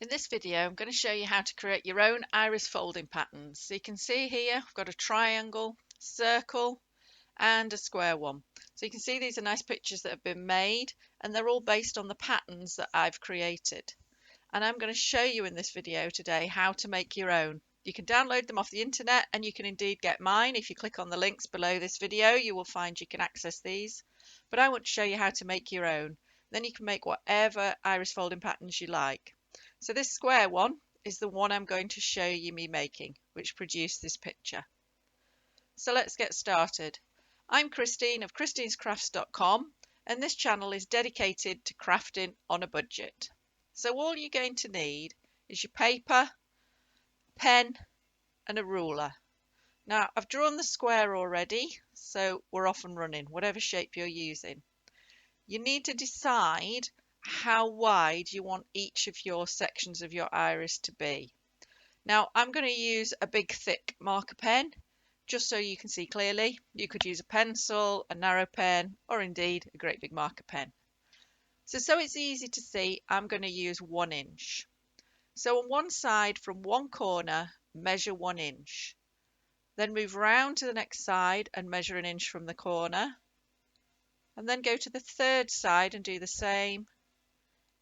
In this video, I'm going to show you how to create your own iris folding patterns. So you can see here, I've got a triangle, circle, and a square one. So you can see these are nice pictures that have been made, and they're all based on the patterns that I've created. And I'm going to show you in this video today how to make your own. You can download them off the internet, and you can indeed get mine. If you click on the links below this video, you will find you can access these. But I want to show you how to make your own. Then you can make whatever iris folding patterns you like. So this square one is the one I'm going to show you me making, which produced this picture. So let's get started. I'm Christine of christinescrafts.com, and this channel is dedicated to crafting on a budget. So all you're going to need is your paper, pen, and a ruler. Now I've drawn the square already, so we're off and running, whatever shape you're using. You need to decide how wide you want each of your sections of your iris to be. Now I'm going to use a big thick marker pen just so you can see clearly. You could use a pencil, a narrow pen, or indeed a great big marker pen. So it's easy to see, I'm going to use 1 inch. So on one side from one corner, measure 1 inch. Then move round to the next side and measure 1 inch from the corner. And then go to the third side and do the same.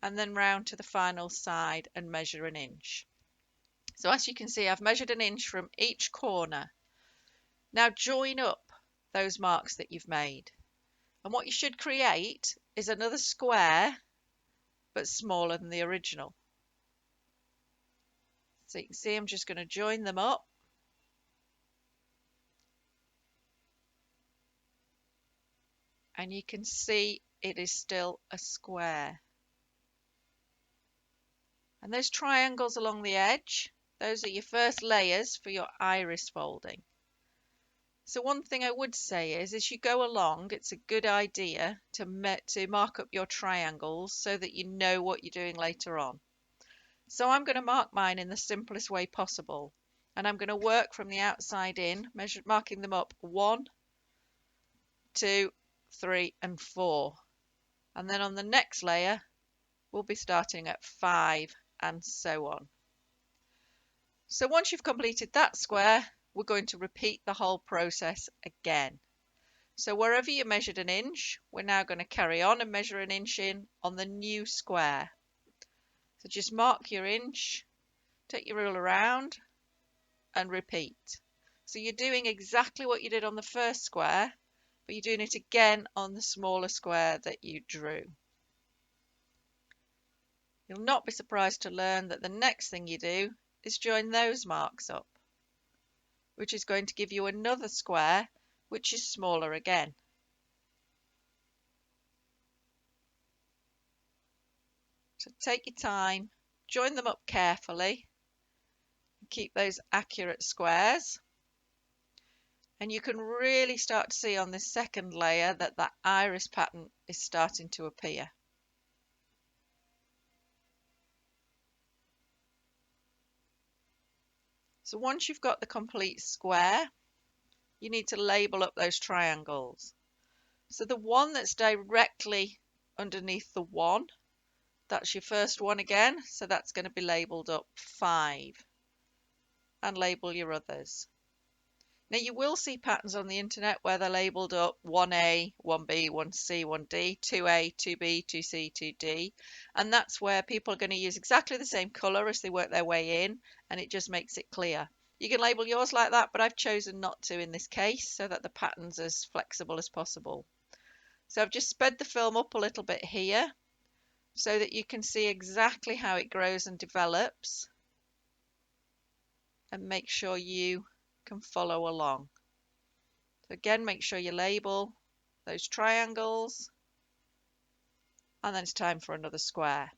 And then round to the final side and measure 1 inch. So as you can see, I've measured 1 inch from each corner. Now join up those marks that you've made. And what you should create is another square, but smaller than the original. So you can see I'm just going to join them up. And you can see it is still a square. And those triangles along the edge, those are your first layers for your iris folding. So one thing I would say is, as you go along, it's a good idea to mark up your triangles so that you know what you're doing later on. So I'm going to mark mine in the simplest way possible. And I'm going to work from the outside in, marking them up 1, 2, 3, and 4. And then on the next layer, we'll be starting at 5 and so on. So once you've completed that square, we're going to repeat the whole process again. So wherever you measured 1 inch, we're now going to carry on and measure 1 inch in on the new square. So just mark your inch, take your ruler around and repeat. So you're doing exactly what you did on the first square, but you're doing it again on the smaller square that you drew. You'll not be surprised to learn that the next thing you do is join those marks up, which is going to give you another square which is smaller again. So take your time, join them up carefully, keep those accurate squares, and you can really start to see on this second layer that that iris pattern is starting to appear. So once you've got the complete square, you need to label up those triangles. So the one that's directly underneath the 1, that's your first one again, so that's going to be labelled up 5, and label your others. Now you will see patterns on the internet where they're labelled up 1A, 1B, 1C, 1D, 2A, 2B, 2C, 2D, and that's where people are going to use exactly the same colour as they work their way in, and it just makes it clear. You can label yours like that, but I've chosen not to in this case so that the pattern's as flexible as possible. So I've just sped the film up a little bit here so that you can see exactly how it grows and develops, and make sure you can follow along. So again, make sure you label those triangles, and then it's time for another square.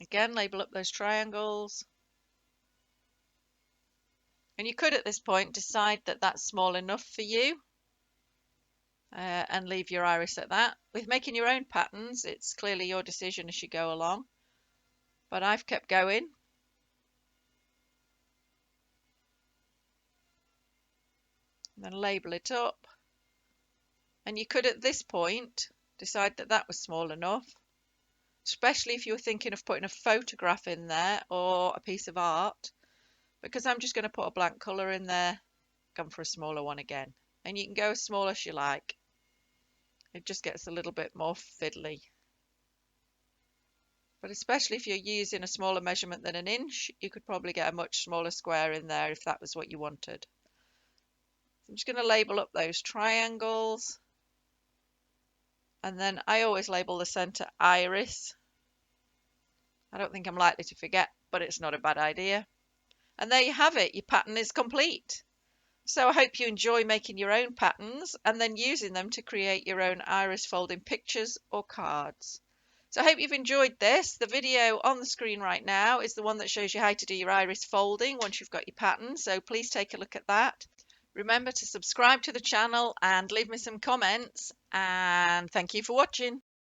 Again, label up those triangles. And you could at this point decide that that's small enough for you and leave your iris at that. With making your own patterns, it's clearly your decision as you go along, but I've kept going. And then label it up, and you could at this point decide that that was small enough, especially if you were thinking of putting a photograph in there or a piece of art. Because I'm just going to put a blank colour in there, gone for a smaller one again, and you can go as small as you like. It just gets a little bit more fiddly. But especially if you're using a smaller measurement than an inch, you could probably get a much smaller square in there if that was what you wanted. So I'm just going to label up those triangles, and then I always label the center iris. I don't think I'm likely to forget, but it's not a bad idea. And there you have it, your pattern is complete. So I hope you enjoy making your own patterns and then using them to create your own iris folding pictures or cards. So I hope you've enjoyed this. The video on the screen right now is the one that shows you how to do your iris folding once you've got your pattern. So please take a look at that. Remember to subscribe to the channel and leave me some comments, and thank you for watching.